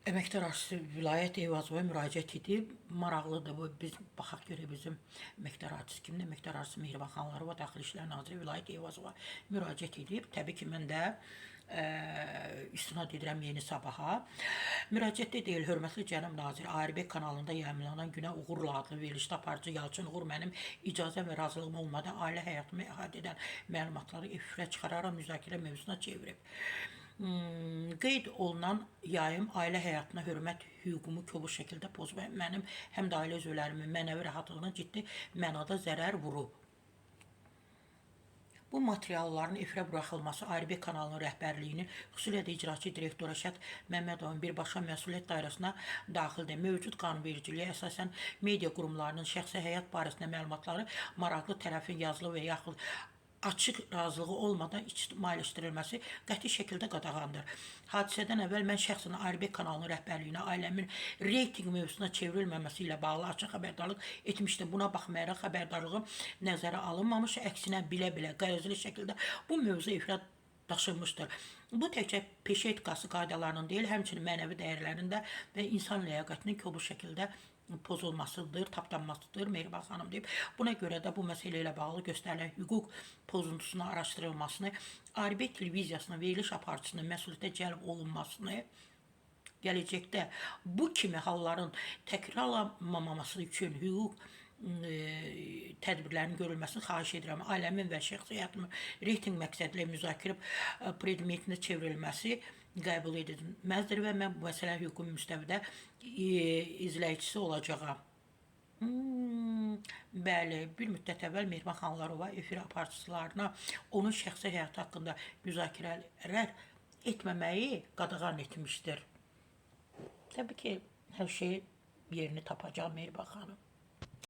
Əməkdar artist Vilayət Eyvazovaya müraciət edib. Maraqlıdır bu. Biz baxaq görək bizim əməkdar artist kimdir? Əməkdar artist Mehriban Xanlarova Daxili İşlər naziri Vilayət Eyvazova müraciət edib. Təbii ki, mən də istinad edirəm Yeni Sabaha. Müraciətdə deyil, hörmətli cənab nazir, ARB kanalında yayımlanan Günə Uğurla adlı verilişdə aparıcı Yalçın Uğur mənim icazə və razılığım olmadan ailə həyatımı əhatə edən məlumatları efirə çıxararaq müzakirə mövzusuna çevirib. Qeyd olunan yayım ailə həyatına hörmət hüququmu kobud şəkildə pozub, mənim həm də ailə üzvlərimin mənəvi rahatlığına ciddi mənada zərər vurub. Bu materialların efirə buraxılması ARB kanalının rəhbərliyinin xüsusilə də icraçı direktor Rəşad Məmmədovun birbaşa məsuliyyət dairəsinə daxildir. Mövcud qanunvericiliyə əsasən media qurumlarının şəxsi həyat barəsində məlumatları maraqlı tərəfin yazılı və yaxud açıq razılığı olmadan ictimailəşdirilməsi qəti şəkildə qadağandır. Hadisədən əvvəl mən şəxsən ARB kanalının rəhbərliyinə ailəmin reyting mövzusuna çevrilməməsi ilə bağlı açıq xəbərdarlıq etmişdim. Buna baxmayaraq xəbərdarlığım nəzərə alınmamış, əksinə bilə-bilə qərəzli şəkildə bu mövzu efirə daşınmışdır. Bu təkcə peşə etikası qaydalarının deyil, həmçinin mənəvi dəyərlərində və insan ləyaqətinin kobud şəkildə pozulmasıdır, tapdanmasıdır, Mehriban xanım deyib. Buna görə də bu məsələ ilə bağlı göstərilən hüquq pozuntusuna araşdırılmasını, ARB televiziyasının veriliş aparıcısının məsuliyyətə cəlb olunmasını, gələcəkdə bu kimi halların təkrarlanmaması üçün hüquq tədbirlərin görülməsini xahiş edirəm. Ailəmin və şəxsi həyatımın reyting məqsədilə müzakirə predmetinə çevrilməsi qəbul edilməzdir və mən bu məsələ hüquqi müstəvidə izləyicisi olacağam. Bəli, bir müddət əvvəl Mehriban Xanlarova efir aparıcılarına onun şəxsi həyatı haqqında müzakirələr etməməyi qadağan etmişdir. Təbii ki, hər şey yerini tapacaq Mehriban xanım.